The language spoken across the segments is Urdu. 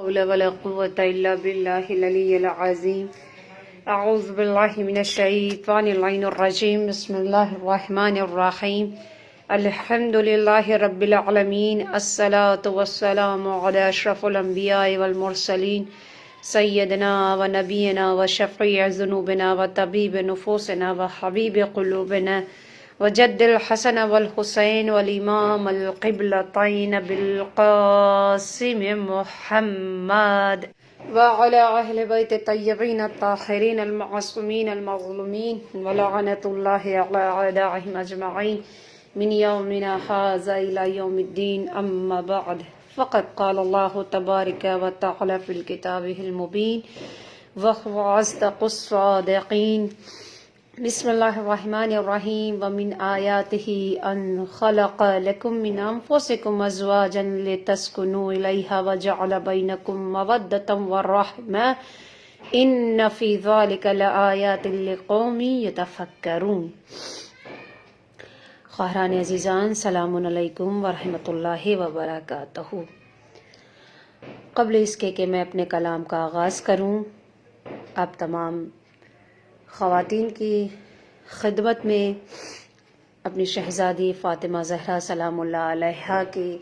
حول ولا قوة إلا بالله العلي العظيم. أعوذ بالله من الشيطان اللعين الرجيم. بسم الله الرحمن الرحيم. الحمد لله رب العالمين. الصلاة والسلام على أشرف الأنبياء والمرسلين سيدنا ونبينا وشفيع ذنوبنا وطبيب نفوسنا وحبيب قلوبنا وجد الحسن والحسين والإمام القبلتين بالقاسم محمد وعلى أهل بيت الطيبين الطاهرين المعصومين المظلومين ولعنة الله على أعدائهم أجمعين من يومنا هذا إلى يوم الدين. أما بعد، فقد قال الله تبارك وتعالى في كتابه المبين وهو أصدق الصادقين. بسم الله الرحمن الرحيم. ومن آياته أن خلق لكم من أنفسكم أزواجا لتسكنوا إليها وجعل بينكم مودة ورحمة إن في ذلك لآيات لقوم يتفكرون. خواہران عزیزان، سلام علیکم ورحمۃ اللہ وبرکاتہ. قبل اس کے کہ میں اپنے کلام کا آغاز کروں، آپ تمام خواتین کی خدمت میں اپنی شہزادی فاطمہ زہرا سلام اللہ علیہا کی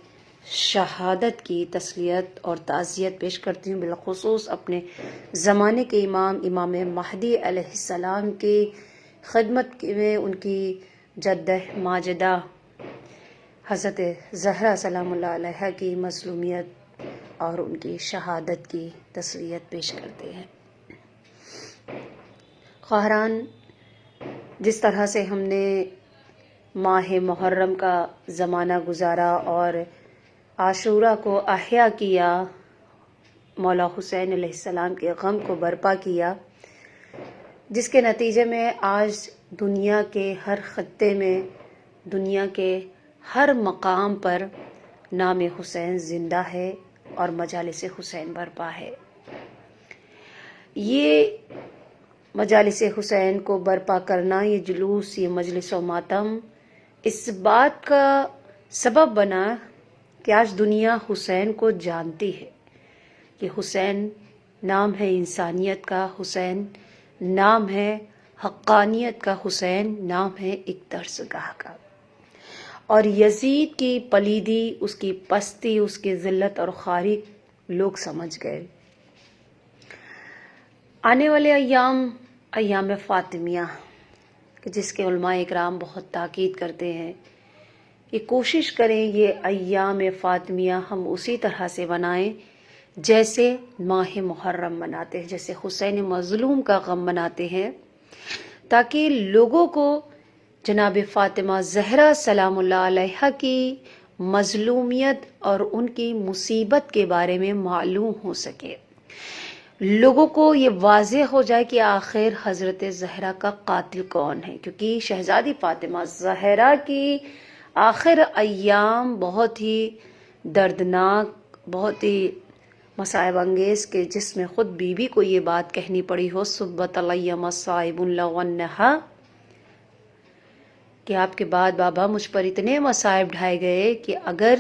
شہادت کی تسلیت اور تعزیت پیش کرتی ہوں، بالخصوص اپنے زمانے کے امام مہدی علیہ السلام کی خدمت میں ان کی جدہ ماجدہ حضرت زہرا سلام اللہ علیہا کی مظلومیت اور ان کی شہادت کی تسلیت پیش کرتے ہیں. خواہران، جس طرح سے ہم نے ماہ محرم کا زمانہ گزارا اور عاشورہ کو احیا کیا، مولا حسین علیہ السلام کے غم کو برپا کیا، جس کے نتیجے میں آج دنیا کے ہر خطے میں، دنیا کے ہر مقام پر نام حسین زندہ ہے اور مجالس حسین برپا ہے. یہ مجالس حسین کو برپا کرنا، یہ جلوس، یہ مجلس و ماتم اس بات کا سبب بنا کہ آج دنیا حسین کو جانتی ہے کہ حسین نام ہے انسانیت کا، حسین نام ہے حقانیت کا، حسین نام ہے ایک درسگاہ کا. اور یزید کی پلیدی، اس کی پستی، اس کی ذلت اور خواری لوگ سمجھ گئے. آنے والے ایام فاطمیہ کہ جس کے علماء اکرام بہت تاکید کرتے ہیں کہ کوشش کریں یہ ایام فاطمیہ ہم اسی طرح سے منائیں جیسے ماہ محرم مناتے ہیں، جیسے حسین مظلوم کا غم مناتے ہیں، تاکہ لوگوں کو جناب فاطمہ زہرا سلام اللہ علیہا کی مظلومیت اور ان کی مصیبت کے بارے میں معلوم ہو سکے، لوگوں کو یہ واضح ہو جائے کہ آخر حضرت زہرا کا قاتل کون ہے. کیونکہ شہزادی فاطمہ زہرا کی آخر ایام بہت ہی دردناک، بہت ہی مصائب انگیز کے جس میں خود بیوی کو یہ بات کہنی پڑی ہو، صبت علی مصائب لونہا، کہ آپ کے بعد بابا مجھ پر اتنے مصائب ڈھائے گئے کہ اگر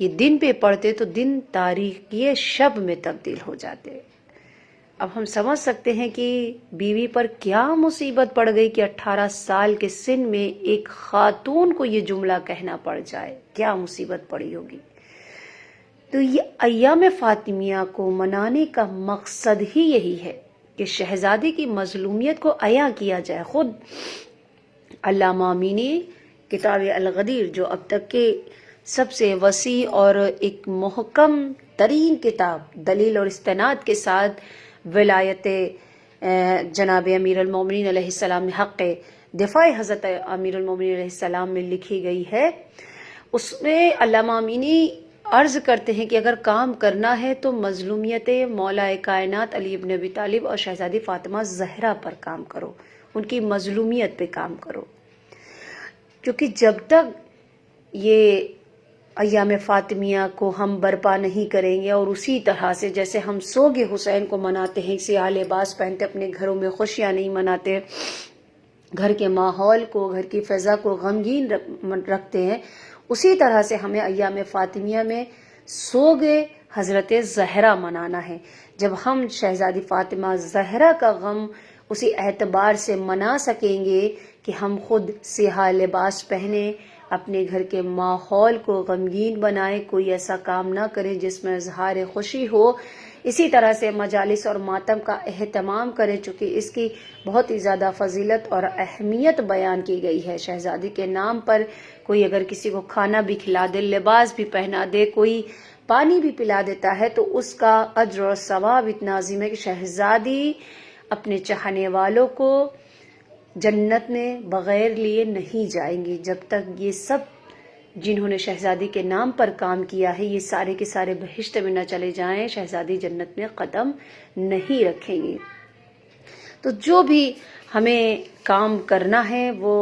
یہ دن پہ پڑتے تو دن تاریخ یہ شب میں تبدیل ہو جاتے. اب ہم سمجھ سکتے ہیں کہ بیوی پر کیا مصیبت پڑ گئی کہ 18 سال کے سن میں ایک خاتون کو یہ جملہ کہنا پڑ جائے، کیا مصیبت پڑی ہوگی. تو یہ ایام فاطمیہ کو منانے کا مقصد ہی یہی ہے کہ شہزادی کی مظلومیت کو عیاں کیا جائے. خود علامہ امینی کتاب الغدیر، جو اب تک کے سب سے وسیع اور ایک محکم ترین کتاب دلیل اور استناد کے ساتھ ولایت جناب امیر المومنین علیہ السلام میں حق دفاع حضرت امیر المومنین علیہ السلام میں لکھی گئی ہے، اس میں علامہ امینی عرض کرتے ہیں کہ اگر کام کرنا ہے تو مظلومیت مولا کائنات علی ابن ابی طالب اور شہزادی فاطمہ زہرا پر کام کرو، ان کی مظلومیت پہ کام کرو. کیونکہ جب تک یہ ایام فاطمیہ کو ہم برپا نہیں کریں گے اور اسی طرح سے جیسے ہم سوگ حسین کو مناتے ہیں، سیاہ لباس پہنتے اپنے گھروں میں خوشیاں نہیں مناتے، گھر کے ماحول کو، گھر کی فضا کو غمگین رکھتے ہیں، اسی طرح سے ہمیں ایام فاطمیہ میں سوگ حضرت زہرا منانا ہے. جب ہم شہزادی فاطمہ زہرا کا غم اسی اعتبار سے منا سکیں گے کہ ہم خود سیاہ لباس پہنے، اپنے گھر کے ماحول کو غمگین بنائے، کوئی ایسا کام نہ کرے جس میں اظہار خوشی ہو. اسی طرح سے مجالس اور ماتم کا اہتمام کریں، چونکہ اس کی بہت ہی زیادہ فضیلت اور اہمیت بیان کی گئی ہے. شہزادی کے نام پر کوئی اگر کسی کو کھانا بھی کھلا دے، لباس بھی پہنا دے، کوئی پانی بھی پلا دیتا ہے، تو اس کا اجر و ثواب اتنا عظیم ہے کہ شہزادی اپنے چاہنے والوں کو جنت میں بغیر لیے نہیں جائیں گی. جب تک یہ سب جنہوں نے شہزادی کے نام پر کام کیا ہے یہ سارے کے سارے بہشت میں نہ چلے جائیں، شہزادی جنت میں قدم نہیں رکھیں گی. تو جو بھی ہمیں کام کرنا ہے وہ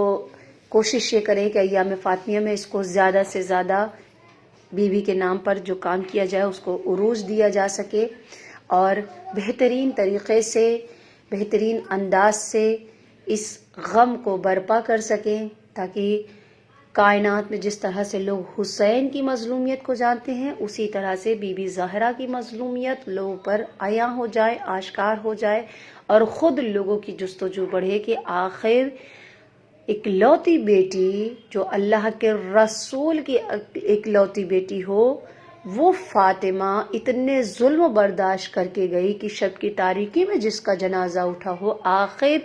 کوشش یہ کریں کہ ایام فاطمیہ میں اس کو زیادہ سے زیادہ بیوی کے نام پر جو کام کیا جائے اس کو عروج دیا جا سکے، اور بہترین طریقے سے، بہترین انداز سے اس غم کو برپا کر سکیں، تاکہ کائنات میں جس طرح سے لوگ حسین کی مظلومیت کو جانتے ہیں اسی طرح سے بی بی زہرا کی مظلومیت لوگوں پر عیاں ہو جائے، آشکار ہو جائے، اور خود لوگوں کی جستجو بڑھے کہ آخر اکلوتی بیٹی جو اللہ کے رسول کی اکلوتی بیٹی ہو، وہ فاطمہ اتنے ظلم برداشت کر کے گئی کہ شب کی تاریکی میں جس کا جنازہ اٹھا ہو، آخر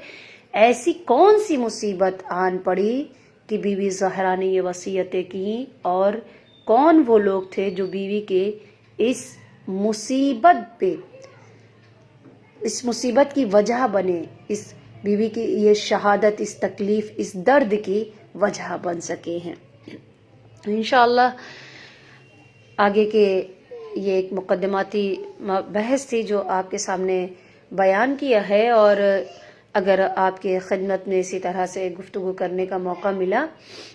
ایسی کون سی مصیبت آن پڑی کہ بی بی زہرا نے یہ وصیتیں کی، اور کون وہ لوگ تھے جو بیوی کے اس مصیبت پہ، اس مصیبت کی وجہ بنے، اس بیوی کی یہ شہادت، اس تکلیف، اس درد کی وجہ بن سکے ہیں. انشاءاللہ آگے کے یہ ایک مقدماتی بحث تھی جو آپ کے سامنے بیان کیا ہے، اور اگر آپ کے خدمت میں اسی طرح سے گفتگو کرنے کا موقع ملا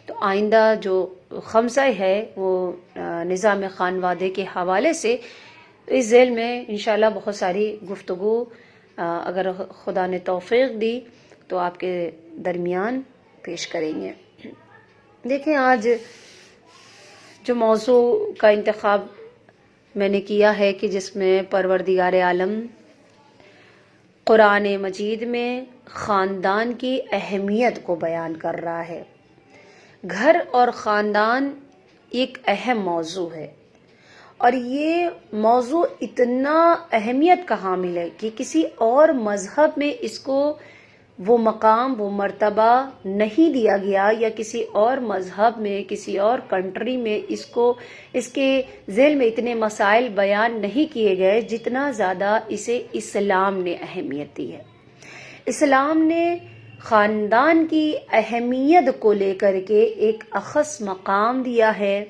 تو آئندہ جو خمسہ ہے وہ نظام خانوادے کے حوالے سے اس ذیل میں انشاءاللہ بہت ساری گفتگو اگر خدا نے توفیق دی تو آپ کے درمیان پیش کریں گے. دیکھیں آج جو موضوع کا انتخاب میں نے کیا ہے کہ جس میں پروردگار عالم قرآن مجید میں خاندان کی اہمیت کو بیان کر رہا ہے. گھر اور خاندان ایک اہم موضوع ہے، اور یہ موضوع اتنا اہمیت کا حامل ہے کہ کسی اور مذہب میں اس کو وہ مقام، وہ مرتبہ نہیں دیا گیا، یا کسی اور مذہب میں، کسی اور کنٹری میں اس کے ذیل میں اتنے مسائل بیان نہیں کیے گئے جتنا زیادہ اسے اسلام نے اہمیت دی ہے. اسلام نے خاندان کی اہمیت کو لے کر کے ایک اخص مقام دیا ہے،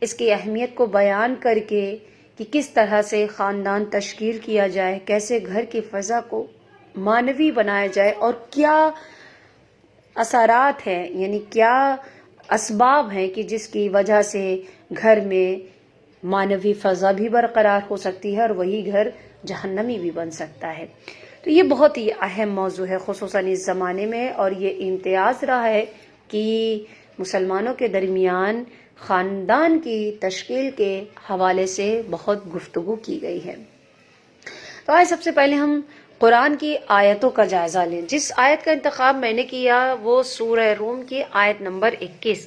اس کی اہمیت کو بیان کر کے کہ کس طرح سے خاندان تشکیل کیا جائے، کیسے گھر کی فضا کو معنوی بنایا جائے، اور کیا اثرات ہیں، یعنی کیا اسباب ہیں کہ جس کی وجہ سے گھر میں معنوی فضا بھی برقرار ہو سکتی ہے اور وہی گھر جہنمی بھی بن سکتا ہے. تو یہ بہت ہی اہم موضوع ہے خصوصاً اس زمانے میں، اور یہ امتیاز رہا ہے کہ مسلمانوں کے درمیان خاندان کی تشکیل کے حوالے سے بہت گفتگو کی گئی ہے. تو آج سب سے پہلے ہم قرآن کی آیتوں کا جائزہ لیں. جس آیت کا انتخاب میں نے کیا وہ سورہ روم کی آیت نمبر 21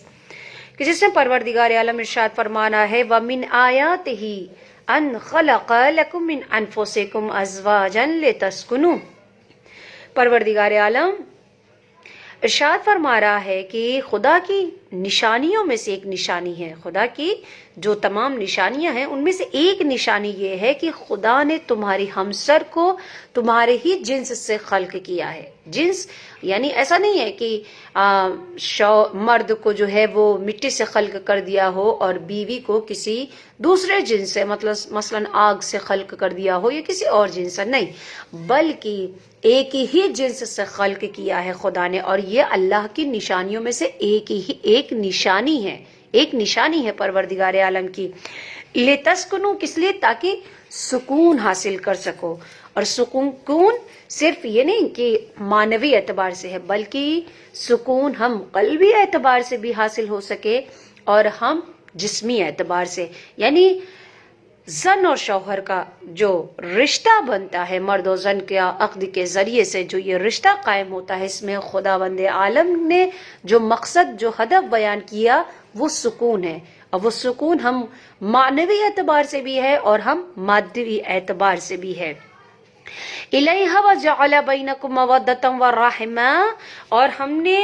کہ جس میں پروردگار عالم ارشاد فرمانا ہے وَمِنْ آیَاتِهِ أَنْ خَلَقَ لَكُم مِّنْ أَنفُسِكُمْ أَزْوَاجًا لِتَسْكُنُوا. پروردگار عالم ارشاد فرما رہا ہے کہ خدا کی نشانیوں میں سے ایک نشانی ہے، خدا کی جو تمام نشانیاں ہیں ان میں سے ایک نشانی یہ ہے کہ خدا نے تمہاری ہمسر کو تمہارے ہی جنس سے خلق کیا ہے. جنس یعنی ایسا نہیں ہے کہ مرد کو جو ہے وہ مٹی سے خلق کر دیا ہو اور بیوی کو کسی دوسرے جنس سے، مثلا آگ سے خلق کر دیا ہو یا کسی اور جنس سے، نہیں، بلکہ ایک ہی جنس سے خلق کیا ہے خدا نے، اور یہ اللہ کی نشانیوں میں سے ایک نشانی ہے، ایک نشانی ہے پروردگار عالم کی. لِتَسْكُنُوا کس لیے؟ تاکہ سکون حاصل کر سکو. اور سکون صرف یہ نہیں کہ معنوی اعتبار سے ہے، بلکہ سکون ہم قلبی اعتبار سے بھی حاصل ہو سکے اور ہم جسمی اعتبار سے. یعنی زن اور شوہر کا جو رشتہ بنتا ہے، مرد و زن کے عقد کے ذریعے سے جو یہ رشتہ قائم ہوتا ہے، اس میں خداوند عالم نے جو مقصد، جو ہدف بیان کیا وہ سکون ہے، اور وہ سکون ہم معنوی اعتبار سے بھی ہے اور ہم مادی اعتبار سے بھی ہے۔ الیہ وجعل بینکم مودۃ ورحمہ، اور ہم نے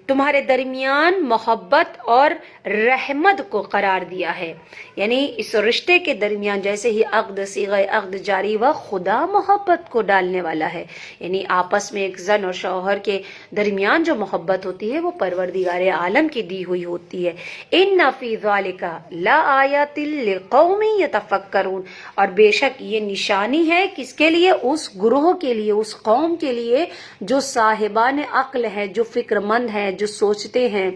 تمہارے درمیان محبت اور رحمت کو قرار دیا ہے، یعنی اس رشتے کے درمیان جیسے ہی عقد صیغہ عقد جاری ہوا، خدا محبت کو ڈالنے والا ہے، یعنی آپس میں ایک زن اور شوہر کے درمیان جو محبت ہوتی ہے وہ پروردگار عالم کی دی ہوئی ہوتی ہے۔ ان فی ذالک لآیات لقوم یتفکرون، اور بے شک یہ نشانی ہے کس کے لیے؟ اس گروہ کے لیے، اس قوم کے لیے جو صاحبان عقل ہیں، جو فکر مند ہیں، جو سوچتے ہیں۔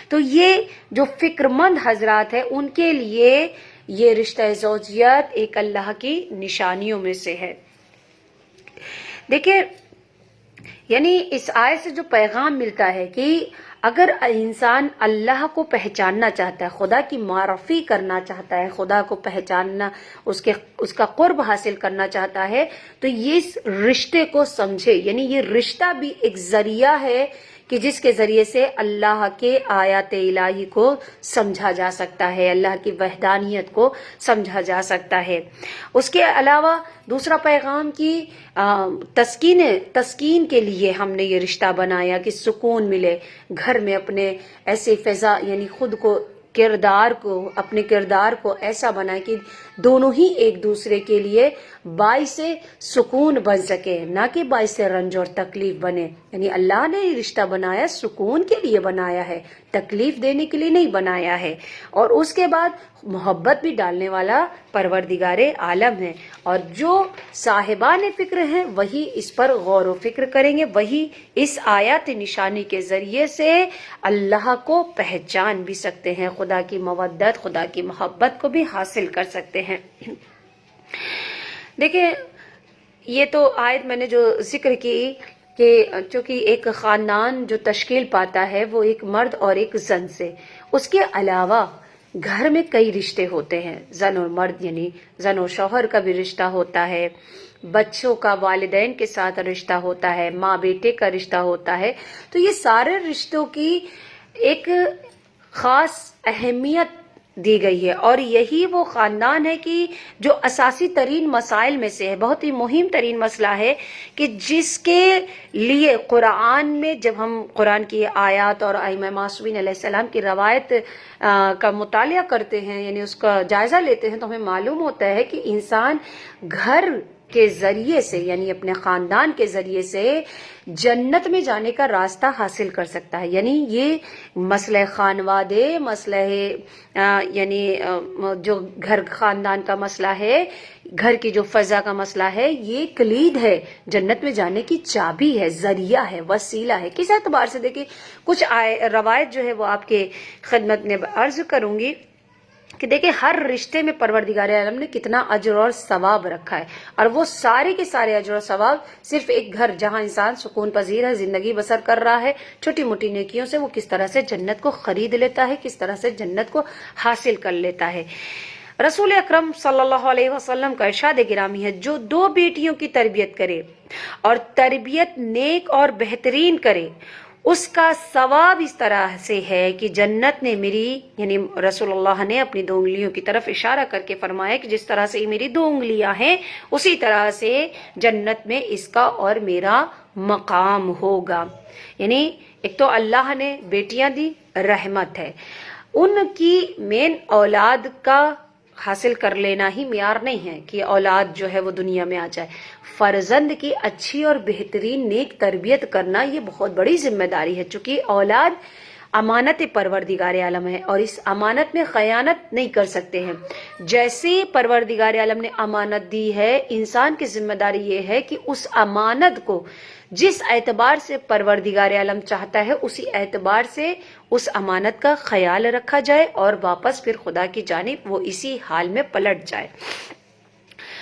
تو یہ جو فکر مند حضرات ہیں ان کے لیے یہ رشتہ زوجیت ایک اللہ کی نشانیوں میں سے ہے۔ دیکھیں، یعنی اس آیت سے جو پیغام ملتا ہے کہ اگر انسان اللہ کو پہچاننا چاہتا ہے، خدا کی معرفی کرنا چاہتا ہے، خدا کو پہچاننا، اس کا قرب حاصل کرنا چاہتا ہے، تو اس رشتے کو سمجھے، یعنی یہ رشتہ بھی ایک ذریعہ ہے کہ جس کے ذریعے سے اللہ کے آیات الہی کو سمجھا جا سکتا ہے، اللہ کی وحدانیت کو سمجھا جا سکتا ہے۔ اس کے علاوہ دوسرا پیغام کی تسکین کے لیے ہم نے یہ رشتہ بنایا کہ سکون ملے گھر میں، اپنے ایسے فضا، یعنی خود کو، اپنے کردار کو ایسا بنائے کہ دونوں ہی ایک دوسرے کے لیے باعث سکون بن سکے، نہ کہ باعث رنج اور تکلیف بنے۔ یعنی اللہ نے یہ رشتہ بنایا سکون کے لیے بنایا ہے، تکلیف دینے کے لیے نہیں بنایا ہے۔ اور اس کے بعد محبت بھی ڈالنے والا پروردگار عالم ہے، اور جو صاحبان فکر ہیں وہی اس پر غور و فکر کریں گے، وہی اس آیات نشانی کے ذریعے سے اللہ کو پہچان بھی سکتے ہیں، خدا کی مودت، خدا کی محبت کو بھی حاصل کر سکتے ہیں۔ دیکھیں، یہ تو آیت میں نے جو ذکر کی کہ چونکہ ایک خاندان جو تشکیل پاتا ہے وہ ایک مرد اور ایک زن سے، اس کے علاوہ گھر میں کئی رشتے ہوتے ہیں، زن اور مرد، یعنی زن اور شوہر کا بھی رشتہ ہوتا ہے، بچوں کا والدین کے ساتھ رشتہ ہوتا ہے، ماں بیٹے کا رشتہ ہوتا ہے۔ تو یہ سارے رشتوں کی ایک خاص اہمیت دی گئی ہے، اور یہی وہ خاندان ہے کہ جو اساسی ترین مسائل میں سے ہے، بہت ہی مہم ترین مسئلہ ہے کہ جس کے لیے قرآن میں جب ہم قرآن کی آیات اور ائمہ معصومین علیہ السلام کی روایت کا مطالعہ کرتے ہیں، یعنی اس کا جائزہ لیتے ہیں، تو ہمیں معلوم ہوتا ہے کہ انسان گھر کے ذریعے سے، یعنی اپنے خاندان کے ذریعے سے جنت میں جانے کا راستہ حاصل کر سکتا ہے۔ یعنی یہ مسئلہ خانوادے، مسئلہ یعنی جو گھر خاندان کا مسئلہ ہے، گھر کی جو فضا کا مسئلہ ہے، یہ کلید ہے، جنت میں جانے کی چابی ہے، ذریعہ ہے، وسیلہ ہے۔ کس اعتبار سے؟ دیکھیں، کچھ روایت جو ہے وہ آپ کے خدمت میں عرض کروں گی کہ دیکھیں ہر رشتے میں پروردگار عالم نے کتنا اجر اور ثواب رکھا ہے، اور وہ سارے کے سارے اجر اور ثواب صرف ایک گھر جہاں انسان سکون پذیر ہے، زندگی بسر کر رہا ہے، چھوٹی موٹی نیکیوں سے وہ کس طرح سے جنت کو خرید لیتا ہے، کس طرح سے جنت کو حاصل کر لیتا ہے۔ رسول اکرم صلی اللہ علیہ وسلم کا ارشاد گرامی ہے، جو 2 بیٹیوں کی تربیت کرے اور تربیت نیک اور بہترین کرے، اس کا ثواب اس طرح سے ہے کہ جنت نے میری، یعنی رسول اللہ نے اپنی 2 انگلیوں کی طرف اشارہ کر کے فرمایا کہ جس طرح سے میری 2 انگلیاں ہیں اسی طرح سے جنت میں اس کا اور میرا مقام ہوگا۔ یعنی ایک تو اللہ نے بیٹیاں دی، رحمت ہے، ان کی مین اولاد کا حاصل کر لینا ہی معیار نہیں ہے کہ اولاد جو ہے وہ دنیا میں آ جائے، فرزند کی اچھی اور بہترین نیک تربیت کرنا یہ بہت بڑی ذمہ داری ہے، چونکہ اولاد امانت پروردگار عالم ہے اور اس امانت میں خیانت نہیں کر سکتے ہیں۔ جیسے پروردگار عالم نے امانت دی ہے، انسان کی ذمہ داری یہ ہے کہ اس امانت کو جس اعتبار سے پروردگار عالم چاہتا ہے اسی اعتبار سے اس امانت کا خیال رکھا جائے اور واپس پھر خدا کی جانب وہ اسی حال میں پلٹ جائے۔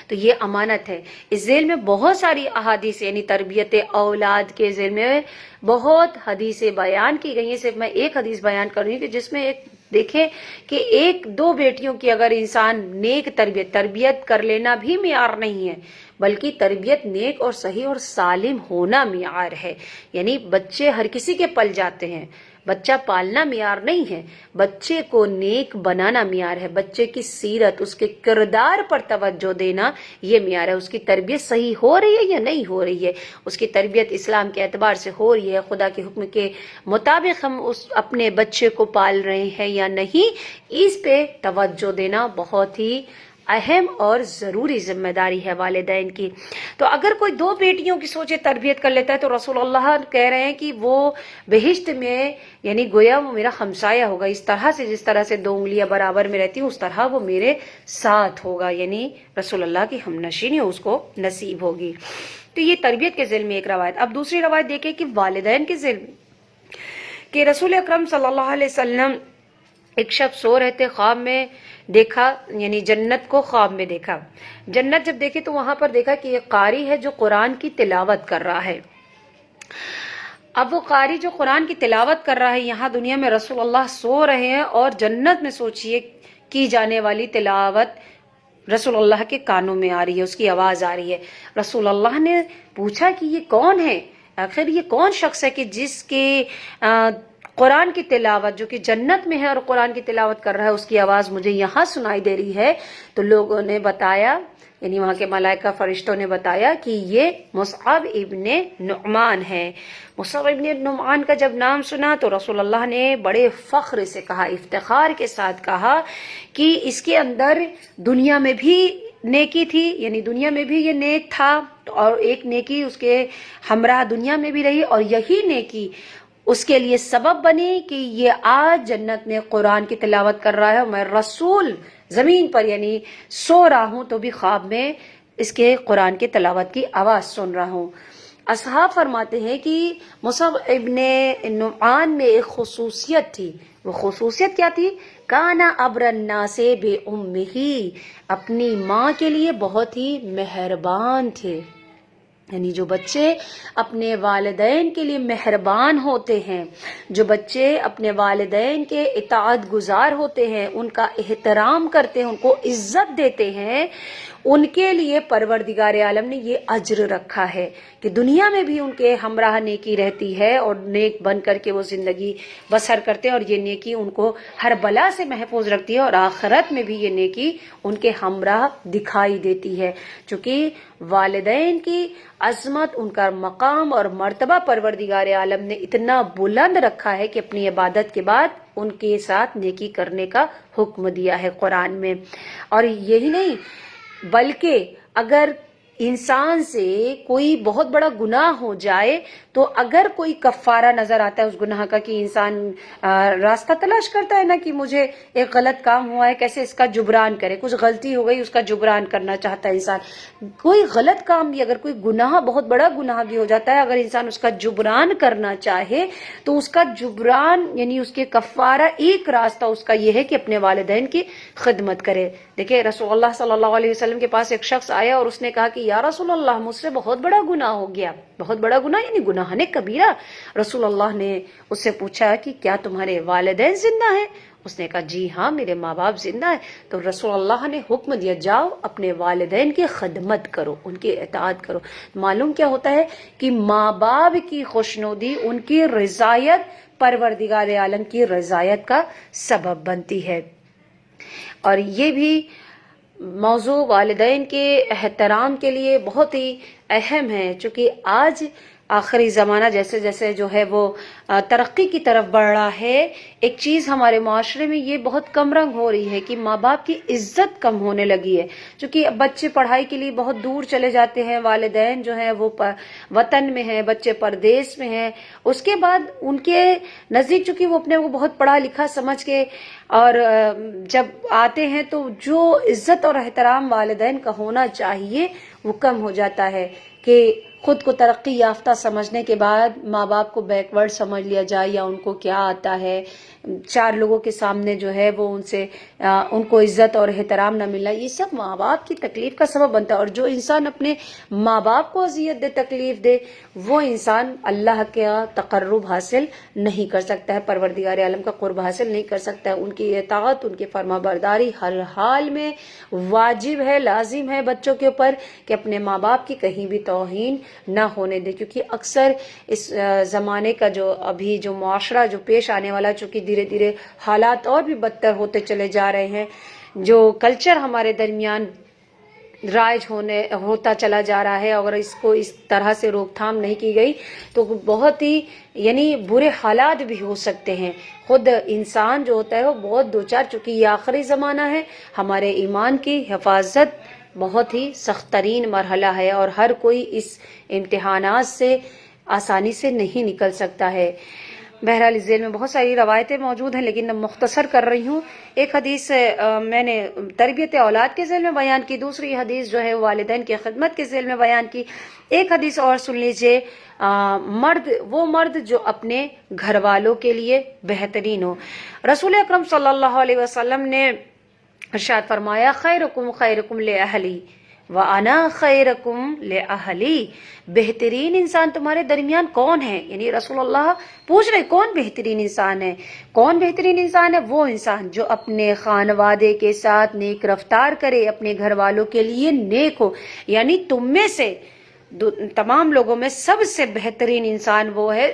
تو یہ امانت ہے۔ اس ذیل میں بہت ساری احادیث، یعنی تربیت اولاد کے ذیل میں بہت حدیثیں بیان کی گئی ہیں، صرف میں ایک حدیث بیان کروں گی کہ جس میں ایک دیکھیں کہ ایک دو بیٹیوں کی اگر انسان نیک تربیت کر لینا بھی معیار نہیں ہے، بلکہ تربیت نیک اور صحیح اور سالم ہونا معیار ہے. یعنی بچے ہر کسی کے پل جاتے ہیں، بچہ پالنا معیار نہیں ہے، بچے کو نیک بنانا معیار ہے. بچے کی سیرت، اس کے کردار پر توجہ دینا یہ معیار ہے. اس کی تربیت صحیح ہو رہی ہے یا نہیں ہو رہی ہے، اس کی تربیت اسلام کے اعتبار سے ہو رہی ہے، خدا کے حکم کے مطابق ہم اپنے بچے کو پال رہے ہیں یا نہیں، اس پہ توجہ دینا بہت ہی اہم اور ضروری ذمہ داری ہے والدین کی. تو اگر کوئی دو بیٹیوں کی سوچے تربیت کر لیتا ہے تو رسول اللہ کہہ رہے ہیں کہ وہ بہشت میں یعنی گویا وہ میرا ہمسایہ ہوگا. اس طرح سے جس طرح سے دو انگلیاں برابر میں رہتی ہیں اس طرح وہ میرے ساتھ ہوگا، یعنی رسول اللہ کی ہمنشینی اس کو نصیب ہوگی. تو یہ تربیت کے ذیل میں ایک روایت. اب دوسری روایت دیکھیں کہ والدین کے ذیل کہ رسول اکرم صلی اللہ علیہ وسلم ایک شخص سو رہے تھے، خواب میں دیکھا، یعنی جنت کو خواب میں دیکھا. جنت جب دیکھے تو وہاں پر دیکھا کہ ایک قاری ہے جو قرآن کی تلاوت کر رہا ہے. اب وہ قاری جو قرآن کی تلاوت کر رہا ہے، یہاں دنیا میں رسول اللہ سو رہے ہیں اور جنت میں سوچئے کی جانے والی تلاوت رسول اللہ کے کانوں میں آ رہی ہے، اس کی آواز آ رہی ہے. رسول اللہ نے پوچھا کہ یہ کون ہے، آخر یہ کون شخص ہے کہ جس کے قرآن کی تلاوت جو کہ جنت میں ہے اور قرآن کی تلاوت کر رہا ہے، اس کی آواز مجھے یہاں سنائی دے رہی ہے. تو لوگوں نے بتایا، یعنی وہاں کے ملائکہ فرشتوں نے بتایا کہ یہ مصعب ابن نعمان ہے. مصعب ابن نعمان کا جب نام سنا تو رسول اللہ نے بڑے فخر سے کہا، افتخار کے ساتھ کہا کہ اس کے اندر دنیا میں بھی نیکی تھی، یعنی دنیا میں بھی یہ نیک تھا اور ایک نیکی اس کے ہمراہ دنیا میں بھی رہی، اور یہی نیکی اس کے لیے سبب بنی کہ یہ آج جنت میں قرآن کی تلاوت کر رہا ہے. میں رسول زمین پر یعنی سو رہا ہوں تو بھی خواب میں اس کے قرآن کی تلاوت کی آواز سن رہا ہوں. اصحاب فرماتے ہیں کہ مصعب ابن نعمان میں ایک خصوصیت تھی. وہ خصوصیت کیا تھی؟ کانا ابر الناس بامہ، اپنی ماں کے لیے بہت ہی مہربان تھے. یعنی جو بچے اپنے والدین کے لیے مہربان ہوتے ہیں، جو بچے اپنے والدین کے اطاعت گزار ہوتے ہیں، ان کا احترام کرتے ہیں، ان کو عزت دیتے ہیں، ان کے لیے پروردگار عالم نے یہ اجر رکھا ہے کہ دنیا میں بھی ان کے ہمراہ نیکی رہتی ہے اور نیک بن کر کے وہ زندگی بسر کرتے ہیں، اور یہ نیکی ان کو ہر بلا سے محفوظ رکھتی ہے، اور آخرت میں بھی یہ نیکی ان کے ہمراہ دکھائی دیتی ہے. چونکہ والدین کی عظمت، ان کا مقام اور مرتبہ پروردگار عالم نے اتنا بلند رکھا ہے کہ اپنی عبادت کے بعد ان کے ساتھ نیکی کرنے کا حکم دیا ہے قرآن میں. اور یہی نہیں بلکہ اگر انسان سے کوئی بہت بڑا گناہ ہو جائے تو اگر کوئی کفارہ نظر آتا ہے اس گناہ کا، کہ انسان راستہ تلاش کرتا ہے نا کہ مجھے ایک غلط کام ہوا ہے، کیسے اس کا جبران کرے، کچھ غلطی ہو گئی اس کا جبران کرنا چاہتا ہے انسان. کوئی غلط کام بھی، اگر کوئی گناہ بہت بڑا گناہ بھی ہو جاتا ہے، اگر انسان اس کا جبران کرنا چاہے تو اس کا جبران یعنی اس کے کفارہ ایک راستہ اس کا یہ ہے کہ اپنے والدین کی خدمت کرے. دیکھیں رسول اللہ صلی اللہ علیہ وسلم کے پاس ایک شخص آیا اور اس نے کہا کہ یا رسول اللہ مجھ سے بہت بڑا گناہ ہو گیا. بہت بڑا گناہ یعنی گناہ کبیرہ. رسول اللہ نے اس سے پوچھا کہ کیا تمہارے والدین زندہ ہیں؟ اس نے کہا جی ہاں میرے ماں باپ زندہ ہیں. تو رسول اللہ نے حکم دیا جاؤ اپنے والدین کی خدمت کرو، ان کی اطاعت کرو. معلوم کیا ہوتا ہے کہ ماں باپ کی خوشنودی، ان کی رضایت پروردگار عالم کی رضایت کا سبب بنتی ہے. اور یہ بھی موضوع والدین کے احترام کے لیے بہت ہی اہم ہے، چونکہ آج آخری زمانہ جیسے جیسے جو ہے وہ ترقی کی طرف بڑھ رہا ہے، ایک چیز ہمارے معاشرے میں یہ بہت کم رنگ ہو رہی ہے کہ ماں باپ کی عزت کم ہونے لگی ہے. چونکہ بچے پڑھائی کے لیے بہت دور چلے جاتے ہیں، والدین جو ہیں وہ وطن میں ہیں، بچے پردیس میں ہیں، اس کے بعد ان کے نزدیک چونکہ وہ اپنے کو بہت پڑھا لکھا سمجھ کے اور جب آتے ہیں تو جو عزت اور احترام والدین کا ہونا چاہیے وہ کم ہو جاتا ہے کہ خود کو ترقی یافتہ سمجھنے کے بعد ماں باپ کو بیکورڈ سمجھ لیا جائے یا ان کو کیا آتا ہے، چار لوگوں کے سامنے جو ہے وہ ان کو عزت اور احترام نہ ملنا، یہ سب ماں باپ کی تکلیف کا سبب بنتا ہے. اور جو انسان اپنے ماں باپ کو اذیت دے، تکلیف دے، وہ انسان اللہ کا تقرب حاصل نہیں کر سکتا ہے، پروردگار عالم کا قرب حاصل نہیں کر سکتا ہے. ان کی اطاعت، ان کی فرما برداری ہر حال میں واجب ہے، لازم ہے بچوں کے اوپر کہ اپنے ماں باپ کی کہیں بھی توہین نہ ہونے دے. کیونکہ اکثر اس زمانے کا جو ابھی جو معاشرہ جو پیش آنے والا، چونکہ دھیرے دھیرے حالات اور بھی بدتر ہوتے چلے جا رہے ہیں، جو کلچر ہمارے درمیان رائج ہوتا چلا جا رہا ہے، اگر اس کو اس طرح سے روک تھام نہیں کی گئی تو بہت ہی برے حالات بھی ہو سکتے ہیں. خود انسان جو ہوتا ہے وہ بہت دوچار، چونکہ یہ آخری زمانہ ہے، ہمارے ایمان کی حفاظت بہت ہی سخت ترین مرحلہ ہے اور ہر کوئی اس امتحانات سے آسانی سے نہیں نکل سکتا ہے. بہرحال اس ذیل میں بہت ساری روایتیں موجود ہیں، لیکن مختصر کر رہی ہوں. ایک حدیث میں نے تربیت اولاد کے ذیل میں بیان کی، دوسری حدیث جو ہے والدین کی خدمت کے ذیل میں بیان کی. ایک حدیث اور سن لیجئے، وہ مرد جو اپنے گھر والوں کے لیے بہترین ہو. رسول اکرم صلی اللہ علیہ وسلم نے ارشاد فرمایا، خیرکم خیرکم لأہلی وَأَنَا خَيْرَكُمْ لِأَهْلِي. بہترین انسان تمہارے درمیان کون ہے؟ یعنی رسول اللہ پوچھ رہے کون بہترین انسان ہے؟ کون بہترین انسان ہے؟ وہ انسان جو اپنے خانوادے کے ساتھ نیک رفتار کرے، اپنے گھر والوں کے لیے نیک ہو. یعنی تم میں سے تمام لوگوں میں سب سے بہترین انسان وہ ہے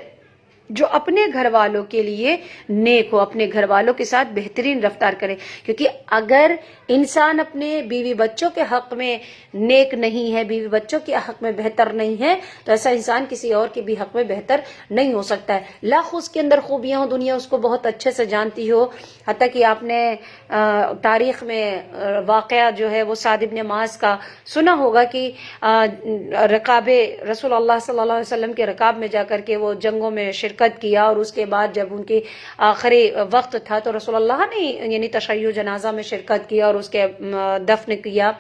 جو اپنے گھر والوں کے لیے نیک ہو، اپنے گھر والوں کے ساتھ بہترین رفتار کرے. کیونکہ اگر انسان اپنے بیوی بچوں کے حق میں نیک نہیں ہے، بیوی بچوں کے حق میں بہتر نہیں ہے، تو ایسا انسان کسی اور کے بھی حق میں بہتر نہیں ہو سکتا ہے. لاکھ اس کے اندر خوبیاں ہوں، دنیا اس کو بہت اچھے سے جانتی ہو، حتیٰ کہ آپ نے تاریخ میں واقعہ جو ہے وہ سعد بن معاذ کا سنا ہوگا کہ رکاب رسول اللہ صلی اللہ علیہ وسلم کے رکاب میں جا کر کے وہ جنگوں میں شرکت کیا، اور اس کے بعد جب ان کی آخری وقت تھا تو رسول اللہ نے یعنی تشیع جنازہ میں شرکت کیا اور اس کے دفن کیا.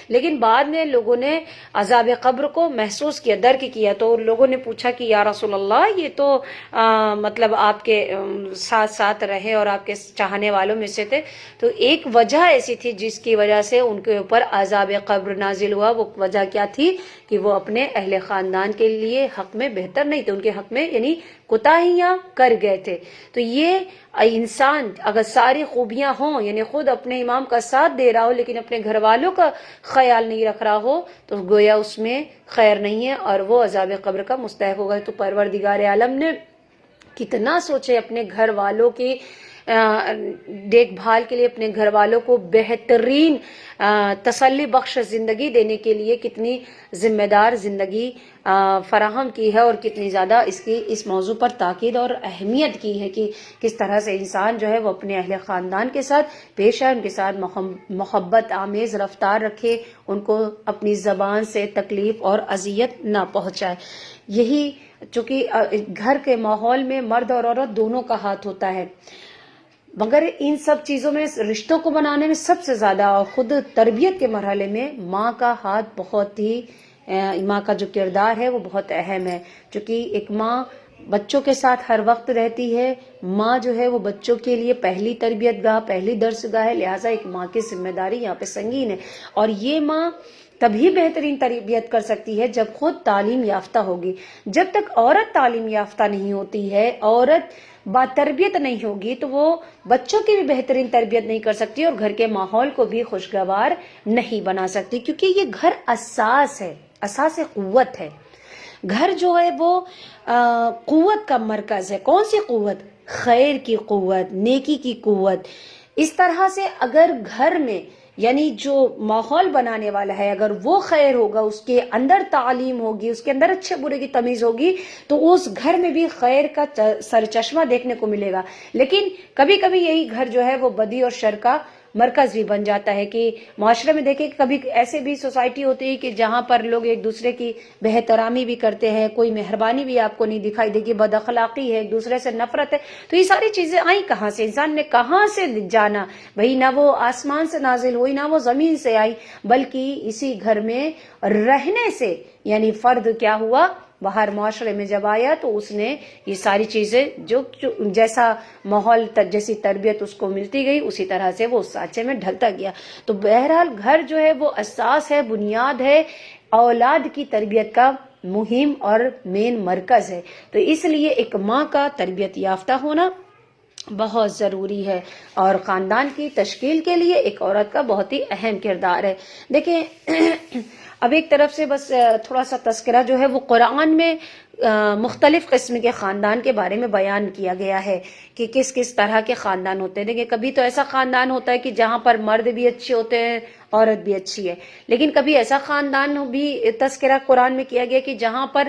لیکن بعد میں لوگوں نے عذاب قبر کو محسوس کیا، درک کیا، تو لوگوں نے پوچھا کہ یا رسول اللہ یہ تو مطلب آپ کے ساتھ رہے اور آپ کے چاہنے والوں میں سے تھے. تو ایک وجہ ایسی تھی جس کی وجہ سے ان کے اوپر عذاب قبر نازل ہوا. وہ وجہ کیا تھی کہ وہ اپنے اہل خاندان کے لیے حق میں بہتر نہیں تھے، ان کے حق میں یعنی کوتاہیاں کر گئے تھے. تو یہ انسان اگر ساری خوبیاں ہوں، یعنی خود اپنے امام کا ساتھ دے رہا ہو لیکن اپنے گھر والوں کا خیال نہیں رکھ رہا ہو، تو گویا اس میں خیر نہیں ہے اور وہ عذاب قبر کا مستحق ہوگا. تو پروردگار عالم نے کتنا سوچے اپنے گھر والوں کی دیکھ بھال کے لیے، اپنے گھر والوں کو بہترین تسلی بخش زندگی دینے کے لیے کتنی ذمہ دار زندگی فراہم کی ہے، اور کتنی زیادہ اس موضوع پر تاکید اور اہمیت کی ہے کہ کس طرح سے انسان جو ہے وہ اپنے اہل خاندان کے ساتھ پیش آئے، ان کے ساتھ محبت آمیز رفتار رکھے، ان کو اپنی زبان سے تکلیف اور اذیت نہ پہنچائے. یہی چونکہ گھر کے ماحول میں مرد اور عورت دونوں کا ہاتھ ہوتا ہے، مگر ان سب چیزوں میں رشتوں کو بنانے میں سب سے زیادہ اور خود تربیت کے مرحلے میں ماں کا ہاتھ بہت ہی، ماں کا جو کردار ہے وہ بہت اہم ہے. چونکہ ایک ماں بچوں کے ساتھ ہر وقت رہتی ہے، ماں جو ہے وہ بچوں کے لیے پہلی تربیت گاہ، پہلی درس گاہ ہے، لہٰذا ایک ماں کی ذمہ داری یہاں پہ سنگین ہے. اور یہ ماں تبھی بہترین تربیت کر سکتی ہے جب خود تعلیم یافتہ ہوگی. جب تک عورت تعلیم یافتہ نہیں ہوتی ہے، عورت با تربیت نہیں ہوگی، تو وہ بچوں کی بھی بہترین تربیت نہیں کر سکتی اور گھر کے ماحول کو بھی خوشگوار نہیں بنا سکتی. کیونکہ یہ گھر اساس ہے، اساس قوت ہے. گھر جو ہے وہ قوت کا مرکز ہے. کون سی قوت؟ خیر کی قوت، نیکی کی قوت. اس طرح سے اگر گھر میں یعنی جو ماحول بنانے والا ہے اگر وہ خیر ہوگا، اس کے اندر تعلیم ہوگی، اس کے اندر اچھے برے کی تمیز ہوگی، تو اس گھر میں بھی خیر کا سرچشمہ دیکھنے کو ملے گا. لیکن کبھی کبھی یہی گھر جو ہے وہ بدی اور شر کا مرکز بھی بن جاتا ہے. کہ معاشرے میں دیکھیں کبھی ایسے بھی سوسائٹی ہوتی ہے کہ جہاں پر لوگ ایک دوسرے کی بے احترامی بھی کرتے ہیں، کوئی مہربانی بھی آپ کو نہیں دکھائی دے گی، بد اخلاقی ہے، ایک دوسرے سے نفرت ہے. تو یہ ساری چیزیں آئیں کہاں سے؟ انسان نے کہاں سے جانا؟ بھئی نہ وہ آسمان سے نازل ہوئی، نہ وہ زمین سے آئی، بلکہ اسی گھر میں رہنے سے یعنی فرد کیا ہوا؟ باہر معاشرے میں جب آیا تو اس نے یہ ساری چیزیں جو جیسا ماحول جیسی تربیت اس کو ملتی گئی اسی طرح سے وہ اس سانچے میں ڈھلتا گیا. تو بہرحال گھر جو ہے وہ اساس ہے، بنیاد ہے، اولاد کی تربیت کا مہم اور مین مرکز ہے. تو اس لیے ایک ماں کا تربیت یافتہ ہونا بہت ضروری ہے اور خاندان کی تشکیل کے لیے ایک عورت کا بہت ہی اہم کردار ہے. دیکھیں اب ایک طرف سے بس تھوڑا سا تذکرہ جو ہے وہ قرآن میں مختلف قسم کے خاندان کے بارے میں بیان کیا گیا ہے کہ کس کس طرح کے خاندان ہوتے ہیں. دیکھیں کبھی تو ایسا خاندان ہوتا ہے کہ جہاں پر مرد بھی اچھے ہوتے ہیں، عورت بھی اچھی ہے، لیکن کبھی ایسا خاندان بھی تذکرہ قرآن میں کیا گیا کہ جہاں پر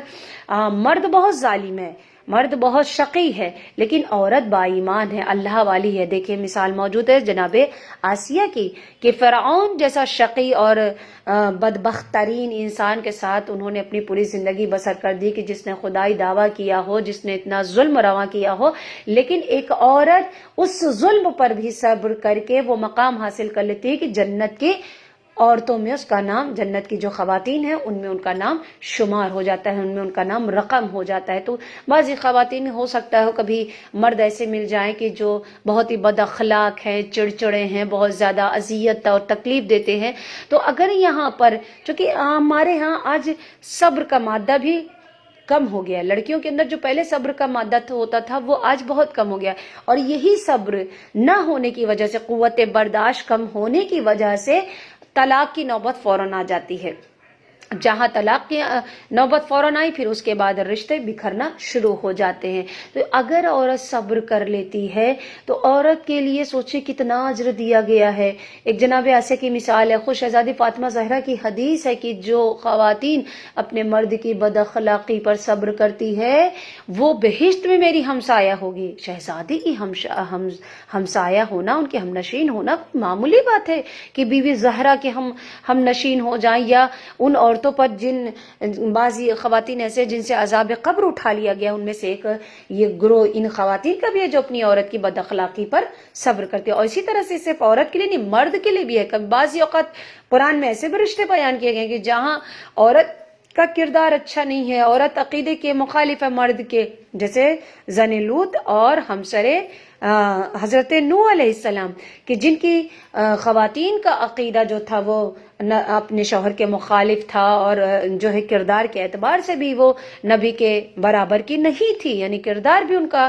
مرد بہت ظالم ہے، مرد بہت شقی ہے، لیکن عورت با ایمان ہے، اللہ والی ہے. دیکھیں مثال موجود ہے جناب آسیہ کی کہ فرعون جیسا شقی اور بدبخت ترین انسان کے ساتھ انہوں نے اپنی پوری زندگی بسر کر دی کہ جس نے خدائی دعویٰ کیا ہو، جس نے اتنا ظلم روا کیا ہو، لیکن ایک عورت اس ظلم پر بھی صبر کر کے وہ مقام حاصل کر لیتی ہے کہ جنت کی عورتوں میں اس کا نام، جنت کی جو خواتین ہیں ان میں ان کا نام شمار ہو جاتا ہے، ان میں ان کا نام رقم ہو جاتا ہے. تو بعضی خواتین ہو سکتا ہے کبھی مرد ایسے مل جائیں کہ جو بہت ہی بد اخلاق ہیں، چڑچڑے ہیں، بہت زیادہ اذیت اور تکلیف دیتے ہیں. تو اگر یہاں پر چونکہ ہمارے ہاں آج صبر کا مادہ بھی کم ہو گیا ہے، لڑکیوں کے اندر جو پہلے صبر کا مادہ ہوتا تھا وہ آج بہت کم ہو گیا، اور یہی صبر نہ ہونے کی وجہ سے، قوت برداشت کم ہونے کی وجہ سے طلاق کی نوبت فوراً آ جاتی ہے. جہاں طلاق کی نوبت فوراً آئی پھر اس کے بعد رشتے بکھرنا شروع ہو جاتے ہیں. تو اگر عورت صبر کر لیتی ہے تو عورت کے لیے سوچے کتنا اجر دیا گیا ہے. ایک جناب آسیہ کی مثال ہے، خود شہزادی فاطمہ زہرا کی حدیث ہے کہ جو خواتین اپنے مرد کی بد اخلاقی پر صبر کرتی ہے وہ بہشت میں میری ہمسایہ ہوگی. شہزادی کی ہمسایہ ہونا، ان کے ہم نشین ہونا معمولی بات ہے کہ بیوی زہرا کے ہم نشین ہو جائیں، یا ان عورتوں پر جن بعضی خواتین ایسے جن سے عذاب قبر اٹھا لیا گیا ان میں سے ایک یہ گروہ ان خواتین کا بھی ہے جو اپنی عورت کی بد اخلاقی پر صبر کرتی ہے. اور اسی طرح سے صرف عورت کے لیے نہیں، مرد کے لیے بھی ہے. کبھی بعضی اوقات قرآن میں ایسے بھی رشتے بیان کیے گئے کہ جہاں عورت کا کردار اچھا نہیں ہے، عورت عقیدے کے مخالف ہے مرد کے، جیسے زن لوط اور ہمسر حضرت نوح علیہ السلام، کہ جن کی خواتین کا عقیدہ جو تھا وہ اپنے شوہر کے مخالف تھا اور جو ہے کردار کے اعتبار سے بھی وہ نبی کے برابر کی نہیں تھی، یعنی کردار بھی ان کا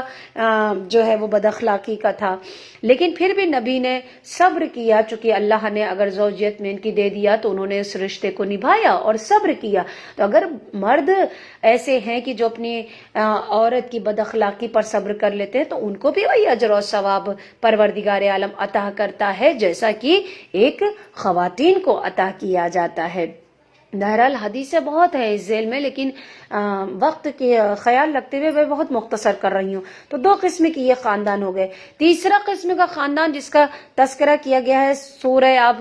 جو ہے وہ بد اخلاقی کا تھا. لیکن پھر بھی نبی نے صبر کیا، چونکہ اللہ نے اگر زوجیت میں ان کی دے دیا تو انہوں نے اس رشتے کو نبھایا اور صبر کیا. تو اگر مرد ایسے ہیں کہ جو اپنی عورت کی بد اخلاقی پر صبر کر لیتے ہیں تو ان کو بھی وہی اجر و ثواب پروردگار عالم عطا کرتا ہے جیسا کہ ایک خواتین کو عطا کیا جاتا ہے. بہرحال حدیثیں بہت ہے اس ذیل میں، لیکن وقت کے خیال رکھتے ہوئے میں بہت مختصر کر رہی ہوں. تو دو قسم کی یہ خاندان ہو گئے. تیسرا قسم کا خاندان جس کا تذکرہ کیا گیا ہے سورہ آپ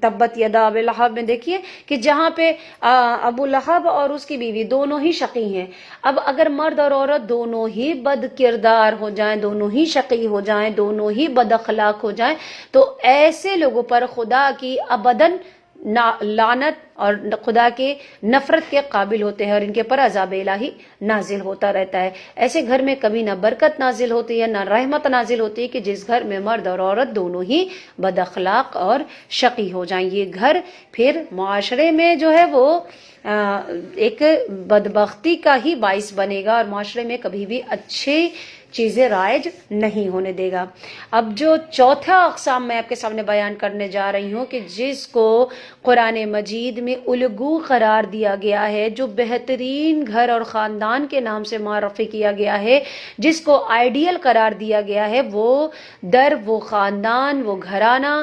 تبت یدا ابی لہب میں، دیکھیے کہ جہاں پہ ابو لہب اور اس کی بیوی دونوں ہی شقی ہیں. اب اگر مرد اور عورت دونوں ہی بد کردار ہو جائیں، دونوں ہی شقی ہو جائیں، دونوں ہی بد اخلاق ہو جائیں، تو ایسے لوگوں پر خدا کی ابداً لعنت اور خدا کے نفرت کے قابل ہوتے ہیں اور ان کے پر عذاب الہی نازل ہوتا رہتا ہے. ایسے گھر میں کبھی نہ برکت نازل ہوتی ہے نہ رحمت نازل ہوتی ہے کہ جس گھر میں مرد اور عورت دونوں ہی بد اخلاق اور شقی ہو جائیں. یہ گھر پھر معاشرے میں جو ہے وہ ایک بدبختی کا ہی باعث بنے گا اور معاشرے میں کبھی بھی اچھی چیزیں رائج نہیں ہونے دے گا. اب جو چوتھا اقسام میں آپ کے سامنے بیان کرنے جا رہی ہوں کہ جس کو قرآن مجید میں الگو قرار دیا گیا ہے، جو بہترین گھر اور خاندان کے نام سے معرفی کیا گیا ہے، جس کو آئیڈیل قرار دیا گیا ہے، وہ خاندان، وہ گھرانہ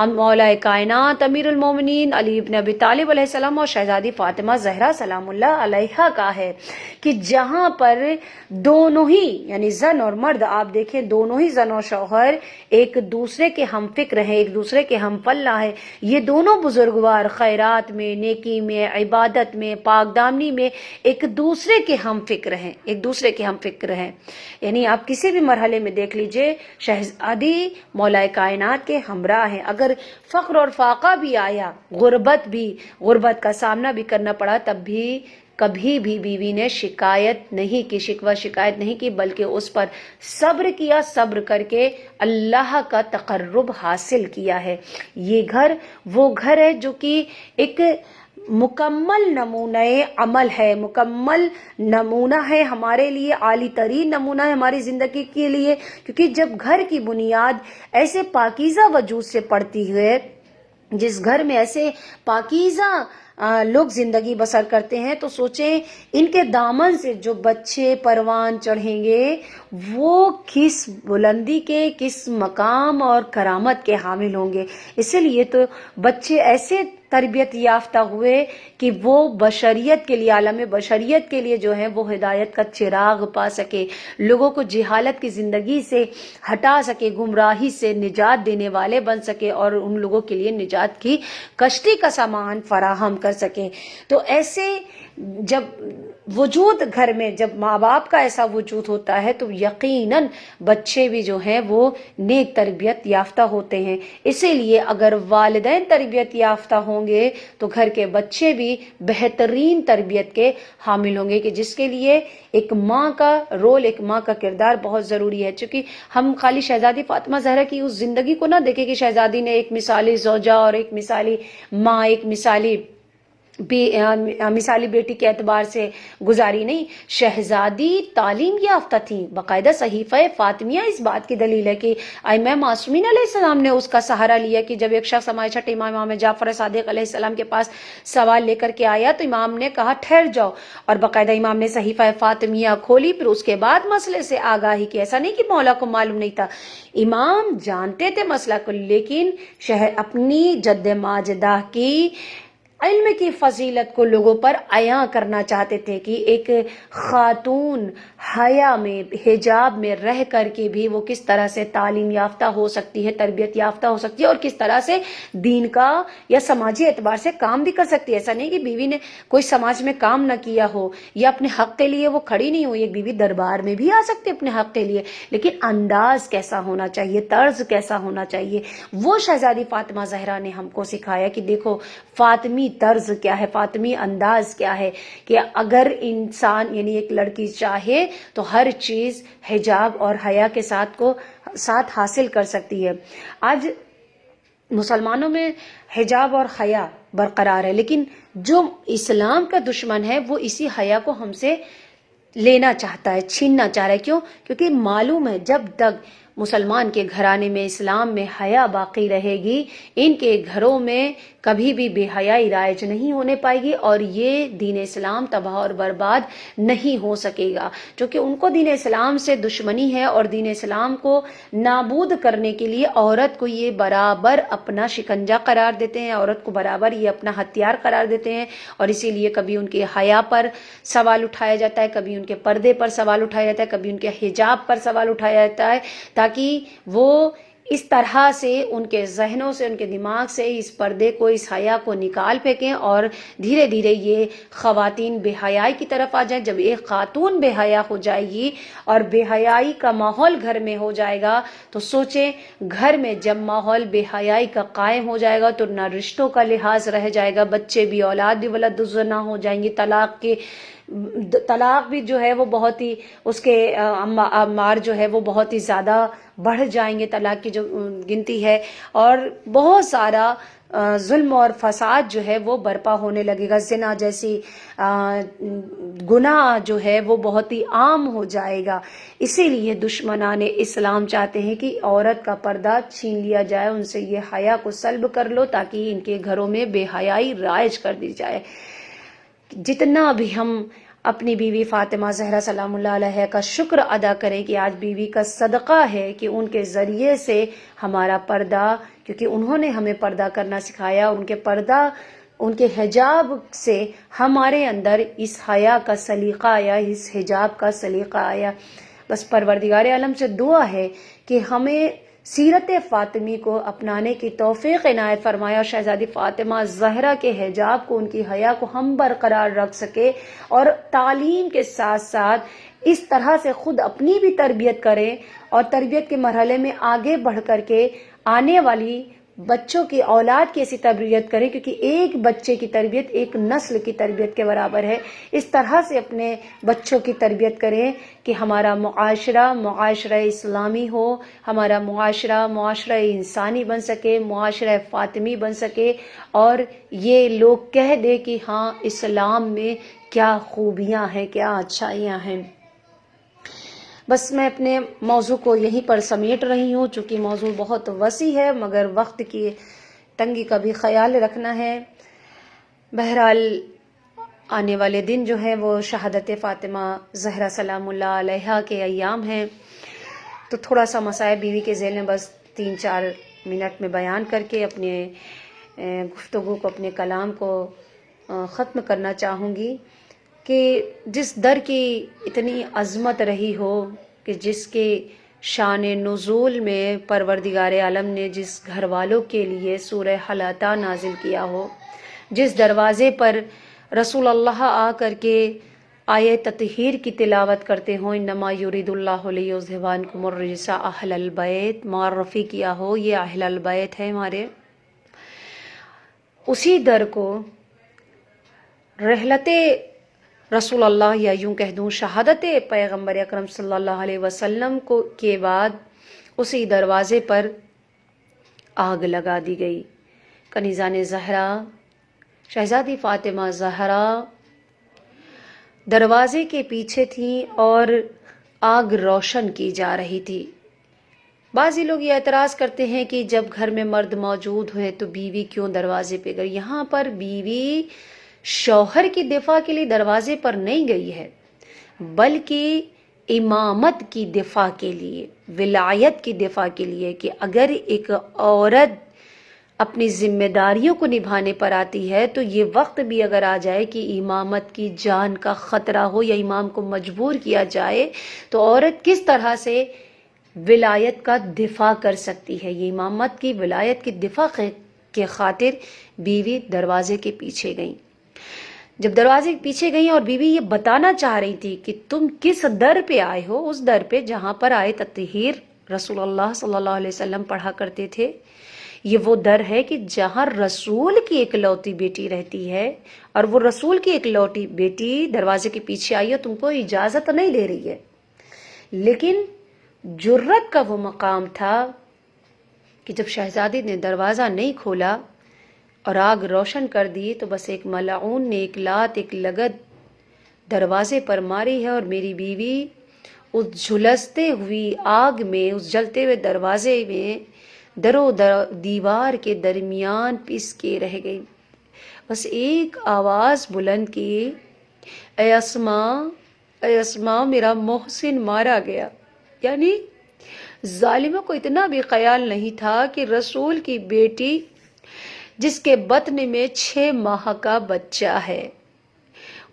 مولا کائنات امیر المومنین علی ابن ابی طالب علیہ السلام اور شہزادی فاطمہ زہرا سلام اللہ علیہا کا ہے کہ جہاں پر دونوں ہی یعنی زن اور مرد، آپ دیکھیں دونوں ہی زن اور شوہر ایک دوسرے کے ہم فکر ہیں، ایک دوسرے کے ہم پلہ ہیں. یہ دونوں بزرگوار خیرات میں، نیکی میں، عبادت میں، پاک دامنی میں ایک دوسرے کے ہم فکر ہیں، ایک دوسرے کے ہم فکر ہیں. یعنی آپ کسی بھی مرحلے میں دیکھ لیجئے شہزادی مولا کائنات کے ہمراہ ہیں. اگر فقر اور فاقہ بھی آیا، غربت کا سامنا بھی کرنا پڑا، تب بھی کبھی بھی بیوی نے شکایت نہیں کی، شکوہ شکایت نہیں کی، بلکہ اس پر صبر کیا، صبر کر کے اللہ کا تقرب حاصل کیا ہے۔ یہ گھر وہ گھر ہے جو کہ ایک مکمل نمونہ عمل ہے، مکمل نمونہ ہے ہمارے لیے، عالی ترین نمونہ ہے ہماری زندگی کے لیے، کیونکہ جب گھر کی بنیاد ایسے پاکیزہ وجود سے پڑتی ہے، جس گھر میں ایسے پاکیزہ لوگ زندگی بسر کرتے ہیں، تو سوچیں ان کے دامن سے جو بچے پروان چڑھیں گے وہ کس بلندی کے، کس مقام اور کرامت کے حامل ہوں گے۔ اسی لیے تو بچے ایسے تربیت یافتہ ہوئے کہ وہ بشریت کے لیے، عالم بشریت کے لیے جو ہے وہ ہدایت کا چراغ پا سکے، لوگوں کو جہالت کی زندگی سے ہٹا سکے، گمراہی سے نجات دینے والے بن سکے، اور ان لوگوں کے لیے نجات کی کشتی کا سامان فراہم کر سکے۔ تو ایسے جب وجود گھر میں، جب ماں باپ کا ایسا وجود ہوتا ہے، تو یقیناً بچے بھی جو ہیں وہ نیک تربیت یافتہ ہوتے ہیں۔ اسی لیے اگر والدین تربیت یافتہ ہوں گے تو گھر کے بچے بھی بہترین تربیت کے حامل ہوں گے، کہ جس کے لیے ایک ماں کا رول، ایک ماں کا کردار بہت ضروری ہے۔ چونکہ ہم خالی شہزادی فاطمہ زہرا کی اس زندگی کو نہ دیکھیں کہ شہزادی نے ایک مثالی زوجہ اور ایک مثالی ماں، ایک مثالی بیٹی کے اعتبار سے گزاری، نہیں، شہزادی تعلیم یافتہ تھیں، باقاعدہ صحیفہ فاطمیہ اس بات کی دلیل ہے کہ ائمہ معصومین علیہ السلام نے اس کا سہارا لیا، کہ جب ایک شخص ہمارے چھٹے امام جعفر صادق علیہ السلام کے پاس سوال لے کر کے آیا تو امام نے کہا ٹھہر جاؤ، اور باقاعدہ امام نے صحیفہ فاطمیہ کھولی، پھر اس کے بعد مسئلے سے آگاہی کی۔ ایسا نہیں کہ مولا کو معلوم نہیں تھا، امام جانتے تھے مسئلہ کو، لیکن اپنی جد ماجدہ کی علم کی فضیلت کو لوگوں پر عیاں کرنا چاہتے تھے، کہ ایک خاتون حیا میں، حجاب میں رہ کر کے بھی وہ کس طرح سے تعلیم یافتہ ہو سکتی ہے، تربیت یافتہ ہو سکتی ہے، اور کس طرح سے دین کا یا سماجی اعتبار سے کام بھی کر سکتی ہے۔ ایسا نہیں کہ بیوی نے کوئی سماج میں کام نہ کیا ہو یا اپنے حق کے لیے وہ کھڑی نہیں ہوئی، ایک بیوی دربار میں بھی آ سکتی ہے اپنے حق کے لیے، لیکن انداز کیسا ہونا چاہیے، طرز کیسا ہونا چاہیے، وہ شہزادی فاطمہ زہرا نے ہم کو سکھایا کہ دیکھو فاطمی طرز کیا ہے، فاطمی انداز کیا ہے، کہ اگر انسان یعنی ایک لڑکی چاہے تو ہر چیز حجاب اور حیا کے ساتھ حاصل کر سکتی ہے۔ آج مسلمانوں میں حجاب اور حیا برقرار ہے، لیکن جو اسلام کا دشمن ہے وہ اسی حیا کو ہم سے لینا چاہتا ہے، چھیننا چاہ رہا ہے۔ کیوں؟ کیونکہ معلوم ہے جب تک مسلمان کے گھرانے میں، اسلام میں حیا باقی رہے گی، ان کے گھروں میں کبھی بھی بے حیائی رائج نہیں ہونے پائے گی، اور یہ دین اسلام تباہ اور برباد نہیں ہو سکے گا، کیونکہ ان کو دین اسلام سے دشمنی ہے، اور دین اسلام کو نابود کرنے کے لیے عورت کو یہ برابر اپنا شکنجہ قرار دیتے ہیں، عورت کو برابر یہ اپنا ہتھیار قرار دیتے ہیں، اور اسی لیے کبھی ان کے حیا پر سوال اٹھایا جاتا ہے، کبھی ان کے پردے پر سوال اٹھایا جاتا ہے، کبھی ان کے حجاب پر سوال اٹھایا جاتا ہے، تاکہ وہ اس طرح سے ان کے ذہنوں سے، ان کے دماغ سے اس پردے کو، اس حیا کو نکال پھینکیں، اور دھیرے دھیرے یہ خواتین بے حیائی کی طرف آ جائیں۔ جب ایک خاتون بے حیا ہو جائے گی اور بے حیائی کا ماحول گھر میں ہو جائے گا، تو سوچیں گھر میں جب ماحول بے حیائی کا قائم ہو جائے گا تو نہ رشتوں کا لحاظ رہ جائے گا، بچے بھی، اولاد بھی ولد الزنا ہو جائیں گی، طلاق بھی جو ہے وہ بہت ہی، اس کے اعمار جو ہے وہ بہت ہی زیادہ بڑھ جائیں گے، طلاق کی جو گنتی ہے، اور بہت سارا ظلم اور فساد جو ہے وہ برپا ہونے لگے گا، زنا جیسی گناہ جو ہے وہ بہت ہی عام ہو جائے گا۔ اسی لیے دشمنان اسلام چاہتے ہیں کہ عورت کا پردہ چھین لیا جائے، ان سے یہ حیا کو سلب کر لو، تاکہ ان کے گھروں میں بے حیائی رائج کر دی جائے۔ جتنا بھی ہم اپنی بیوی فاطمہ زہرا سلام اللہ علیہ کا شکر ادا کریں کہ آج بیوی کا صدقہ ہے کہ ان کے ذریعے سے ہمارا پردہ، کیونکہ انہوں نے ہمیں پردہ کرنا سکھایا، ان کے پردہ، ان کے حجاب سے ہمارے اندر اس حیا کا سلیقہ آیا، اس حجاب کا سلیقہ آیا۔ بس پروردگار عالم سے دعا ہے کہ ہمیں سیرت فاطمی کو اپنانے کی توفیق عنایت فرمایا، اور شہزادی فاطمہ زہرا کے حجاب کو، ان کی حیا کو ہم برقرار رکھ سکے، اور تعلیم کے ساتھ ساتھ اس طرح سے خود اپنی بھی تربیت کریں، اور تربیت کے مرحلے میں آگے بڑھ کر کے آنے والی بچوں کی اولاد کی ایسی تربیت کریں، کیونکہ ایک بچے کی تربیت ایک نسل کی تربیت کے برابر ہے۔ اس طرح سے اپنے بچوں کی تربیت کریں کہ ہمارا معاشرہ اسلامی ہو، ہمارا معاشرہ انسانی بن سکے، معاشرہ فاطمی بن سکے، اور یہ لوگ کہہ دے کہ ہاں اسلام میں کیا خوبیاں ہیں، کیا اچھائیاں ہیں۔ بس میں اپنے موضوع کو یہیں پر سمیٹ رہی ہوں، چونکہ موضوع بہت وسیع ہے، مگر وقت کی تنگی کا بھی خیال رکھنا ہے۔ بہرحال آنے والے دن جو ہے وہ شہادت فاطمہ زہرا سلام اللہ علیہا کے ایام ہیں، تو تھوڑا سا مصائب بیوی کے ذیل میں بس 3-4 منٹ میں بیان کر کے اپنے گفتگو کو، اپنے کلام کو ختم کرنا چاہوں گی کہ جس در کی اتنی عظمت رہی ہو، کہ جس کے شان نزول میں پروردگار عالم نے جس گھر والوں کے لیے سورہ حلاطہ نازل کیا ہو، جس دروازے پر رسول اللہ آ کر کے آیہ تطہیر کی تلاوت کرتے ہوں، انما یرید اللہ لیذھب عنکم الرجس اہل البیت، معرفی کیا ہو یہ اہل البیت ہے ہمارے، اسی در کو رحلت رسول اللہ، یا یوں کہہ دوں شہادت پیغمبر اکرم صلی اللہ علیہ وسلم کو کے بعد اسی دروازے پر آگ لگا دی گئی۔ کنیزان زہرا، شہزادی فاطمہ زہرا دروازے کے پیچھے تھیں اور آگ روشن کی جا رہی تھی۔ بعضی لوگ یہ اعتراض کرتے ہیں کہ جب گھر میں مرد موجود ہوئے تو بیوی کیوں دروازے پہ گئی؟ یہاں پر بیوی شوہر کی دفاع کے لیے دروازے پر نہیں گئی ہے، بلکہ امامت کی دفاع کے لیے، ولایت کی دفاع کے لیے، کہ اگر ایک عورت اپنی ذمہ داریوں کو نبھانے پر آتی ہے تو یہ وقت بھی اگر آ جائے کہ امامت کی جان کا خطرہ ہو یا امام کو مجبور کیا جائے تو عورت کس طرح سے ولایت کا دفاع کر سکتی ہے۔ یہ امامت کی، ولایت کی دفاع کے خاطر بیوی دروازے کے پیچھے گئیں۔ جب دروازے کے پیچھے گئیں اور بیوی یہ بتانا چاہ رہی تھی کہ تم کس در پہ آئے ہو، اس در پہ جہاں پر آئے تطہیر رسول اللہ صلی اللہ علیہ وسلم پڑھا کرتے تھے، یہ وہ در ہے کہ جہاں رسول کی اکلوتی بیٹی رہتی ہے، اور وہ رسول کی اکلوتی بیٹی دروازے کے پیچھے آئی ہے، تم کو اجازت نہیں دے رہی ہے، لیکن جرت کا وہ مقام تھا کہ جب شہزادی نے دروازہ نہیں کھولا اور آگ روشن کر دی تو بس ایک ملعون نے ایک لات، ایک لگد دروازے پر ماری ہے، اور میری بیوی اس جھلستے ہوئی آگ میں، اس جلتے ہوئے دروازے میں در و دیوار کے درمیان پس کے رہ گئی۔ بس ایک آواز بلند کی، اے اسماء، اے اسماء، میرا محسن مارا گیا۔ یعنی ظالموں کو اتنا بھی خیال نہیں تھا کہ رسول کی بیٹی جس کے بطن میں 6 ماہ کا بچہ ہے،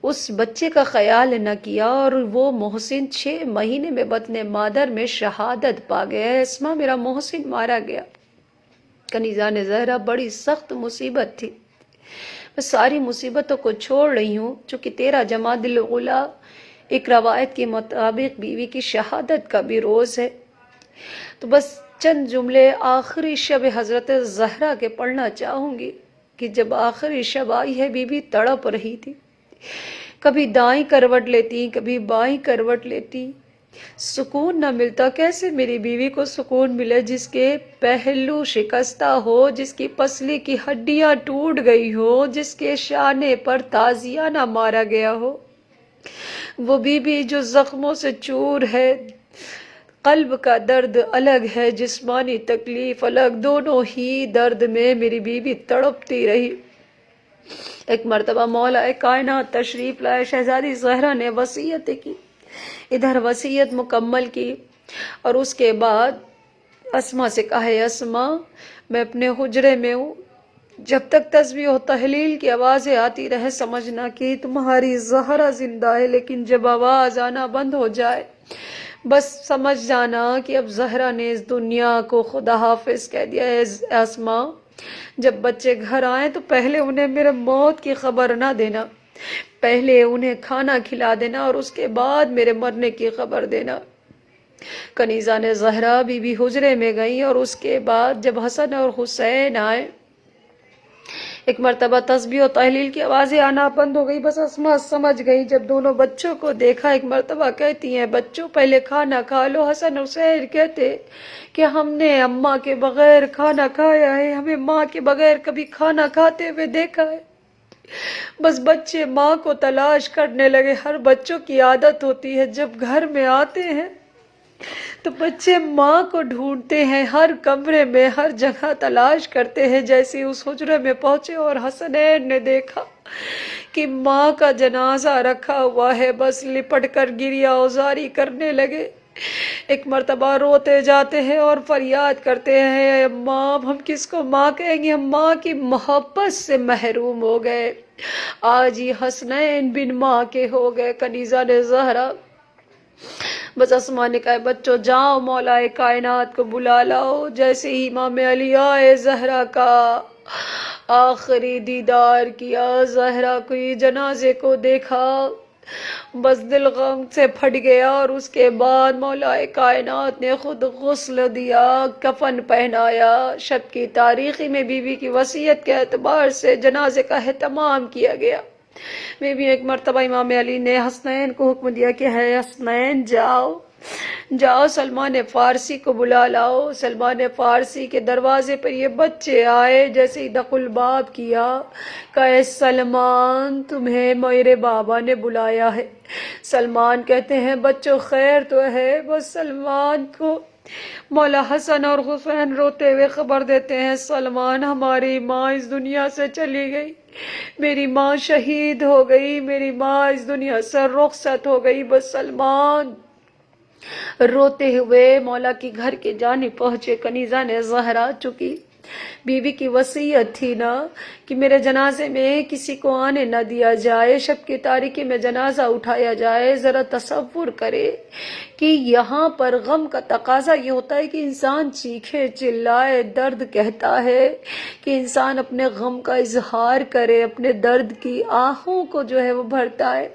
اس بچے کا خیال نہ کیا، اور وہ محسن 6 مہینے میں بطن مادر میں شہادت پا گیا ہے۔ اسماء، میرا محسن مارا گیا۔ کنیزان زہرا، بڑی سخت مصیبت تھی۔ میں ساری مصیبتوں کو چھوڑ رہی ہوں، چونکہ 13 جمادی الاولیٰ ایک روایت کے مطابق بیوی کی شہادت کا بھی روز ہے، تو بس چند جملے آخری شب حضرت زہرا کے پڑھنا چاہوں گی کہ جب آخری شب آئی ہے، بیوی تڑپ رہی تھی، کبھی دائیں کروٹ لیتی، کبھی بائیں کروٹ لیتی، سکون نہ ملتا۔ کیسے میری بیوی کو سکون ملے جس کے پہلو شکستہ ہو، جس کی پسلی کی ہڈیاں ٹوٹ گئی ہو، جس کے شانے پر تازیہ نہ مارا گیا ہو، وہ بیوی جو زخموں سے چور ہے۔ قلب کا درد الگ ہے، جسمانی تکلیف الگ، دونوں ہی درد میں میری بیوی تڑپتی رہی۔ ایک مرتبہ مولا کائنات تشریف لائے، شہزادی زہرا نے وصیت کی، ادھر وصیت مکمل کی، اور اس کے بعد اسما سے کہا، اسما، میں اپنے حجرے میں ہوں، جب تک تسبیح و تحلیل کی آوازیں آتی رہے سمجھنا کہ تمہاری زہرا زندہ ہے، لیکن جب آواز آنا بند ہو جائے بس سمجھ جانا کہ اب زہرا نے اس دنیا کو خدا حافظ کہہ دیا ہے۔ اسما، جب بچے گھر آئیں تو پہلے انہیں میرے موت کی خبر نہ دینا، پہلے انہیں کھانا کھلا دینا اور اس کے بعد میرے مرنے کی خبر دینا۔ کنیزہ نے زہرا بی بی حجرے میں گئی اور اس کے بعد جب حسن اور حسین آئے ایک مرتبہ تسبیح و تحلیل کی آوازیں آنا بند ہو گئی. بس اسما سمجھ گئی. جب دونوں بچوں کو دیکھا ایک مرتبہ کہتی ہیں بچوں پہلے کھانا کھا لو. حسن حسین کہتے کہ ہم نے اماں کے بغیر کھانا کھایا ہے, ہمیں ماں کے بغیر کبھی کھانا کھاتے ہوئے دیکھا ہے. بس بچے ماں کو تلاش کرنے لگے. ہر بچوں کی عادت ہوتی ہے جب گھر میں آتے ہیں تو بچے ماں کو ڈھونڈتے ہیں, ہر کمرے میں ہر جگہ تلاش کرتے ہیں. جیسے اس حجرے میں پہنچے اور حسنین نے دیکھا کہ ماں کا جنازہ رکھا ہوا ہے, بس لپٹ کر گریہ اوزاری کرنے لگے. ایک مرتبہ روتے جاتے ہیں اور فریاد کرتے ہیں ماں, ہم کس کو ماں کہیں گے, ہم ماں کی محبت سے محروم ہو گئے. آج ہی حسنین بن ماں کے ہو گئے. کنیزہ نے زہرا بس اسما نے کہا بچوں جاؤ مولا کائنات کو بلا لاؤ. جیسے ہی امام علی آئے زہرا کا آخری دیدار کیا, زہرا کو جنازے کو دیکھا, بس دل غم سے پھٹ گیا. اور اس کے بعد مولا کائنات نے خود غسل دیا, کفن پہنایا. شب کی تاریخی میں بیوی کی وصیت کے اعتبار سے جنازے کا اہتمام کیا گیا. میں بھی ایک مرتبہ امام علی نے حسنین کو حکم دیا کہ ہے حسنین جاؤ سلمان فارسی کو بلا لاؤ. سلمان فارسی کے دروازے پر یہ بچے آئے. جیسے ہی دخل الباب کیا کہ سلمان تمہیں میرے بابا نے بلایا ہے. سلمان کہتے ہیں بچوں خیر تو ہے. بس سلمان کو مولا حسن اور حسین روتے ہوئے خبر دیتے ہیں سلمان ہماری ماں اس دنیا سے چلی گئی, میری ماں شہید ہو گئی, میری ماں اس دنیا سے رخصت ہو گئی. بس سلمان روتے ہوئے مولا کی گھر کے جانب پہنچے. کنیزہ نے زہرا, چکی بیوی کی وصیت تھی نا کہ میرے جنازے میں کسی کو آنے نہ دیا جائے, شب کی تاریکی میں جنازہ اٹھایا جائے. ذرا تصور کرے کہ یہاں پر غم کا تقاضا یہ ہوتا ہے کہ انسان چیخے چلائے, درد کہتا ہے کہ انسان اپنے غم کا اظہار کرے, اپنے درد کی آہوں کو جو ہے وہ بھرتا ہے,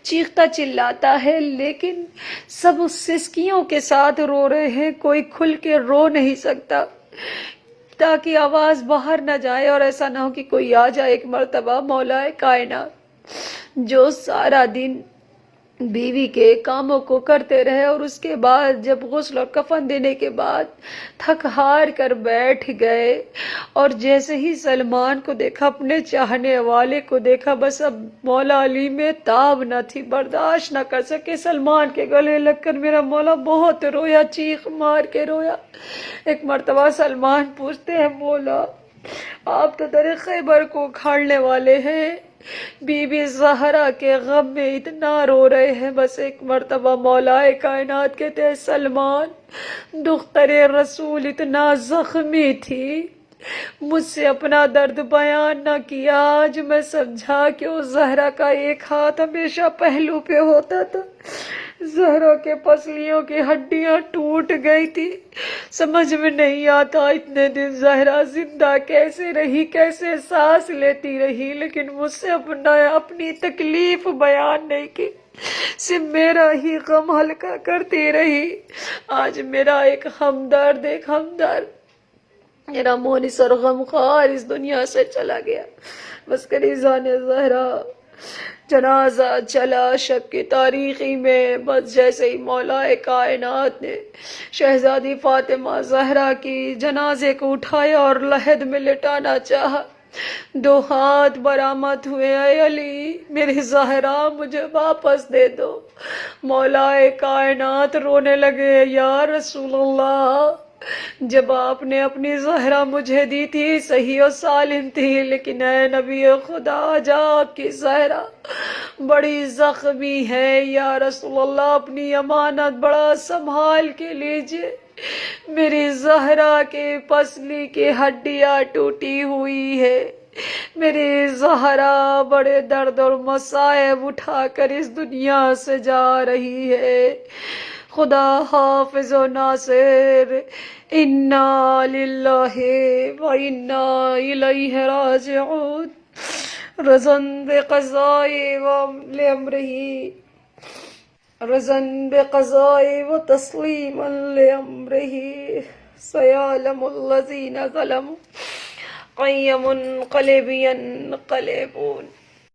چیختا چلاتا ہے. لیکن سب اس سسکیوں کے ساتھ رو رہے ہیں, کوئی کھل کے رو نہیں سکتا تاکہ آواز باہر نہ جائے اور ایسا نہ ہو کہ کوئی آ جائے. ایک مرتبہ مولا کائنات جو سارا دن بیوی کے کاموں کو کرتے رہے اور اس کے بعد جب غسل اور کفن دینے کے بعد تھک ہار کر بیٹھ گئے, اور جیسے ہی سلمان کو دیکھا, اپنے چاہنے والے کو دیکھا, بس اب مولا علی میں تاب نہ تھی, برداشت نہ کر سکے. سلمان کے گلے لگ کر میرا مولا بہت رویا, چیخ مار کے رویا. ایک مرتبہ سلمان پوچھتے ہیں مولا آپ تو در خیبر کو اکھاڑنے والے ہیں, بی بی زہرا کے غم میں اتنا رو رہے ہیں. بس ایک مرتبہ مولا کائنات کہتے ہیں سلمان دختر رسول اتنا زخمی تھی, مجھ سے اپنا درد بیان نہ کیا. آج میں سمجھا کہ اس زہرا کا ایک ہاتھ ہمیشہ پہلو پہ ہوتا تھا, زہرا کے پسلیوں کی ہڈیاں ٹوٹ گئی تھی. سمجھ میں نہیں آتا اتنے دن زہرا زندہ کیسے رہی, کیسے سانس لیتی رہی, لیکن مجھ سے اپنی تکلیف بیان نہیں کی, صرف میرا ہی غم ہلکا کرتی رہی. آج میرا ایک ہمدرد میرا مونس اور غمخوار اس دنیا سے چلا گیا. بس کنیزہ نے زہرا جنازہ چلا شب کی تاریخی میں. بس جیسے ہی مولا کائنات نے شہزادی فاطمہ زہرا کی جنازے کو اٹھایا اور لحد میں لٹانا چاہا, 2 ہاتھ برآمد ہوئے, اے علی میری زہرا مجھے واپس دے دو. مولا کائنات رونے لگے, یا رسول اللہ جب آپ نے اپنی زہرا مجھے دی تھی صحیح و سالم تھی, لیکن اے نبی خدا آج آپ کی زہرا بڑی زخمی ہے. یا رسول اللہ اپنی امانت بڑا سنبھال کے لیجئے, میری زہرا کے پسلی کی ہڈیاں ٹوٹی ہوئی ہے, میری زہرا بڑے درد اور مصائب اٹھا کر اس دنیا سے جا رہی ہے. خدا حافظ و ناصر, انا للہ و انا الیہ راجعون, رضا بقضائه و لامره. رضا بقضائه وتسليما لأمره سيعلم الذين ظلموا أي منقلب ينقلبون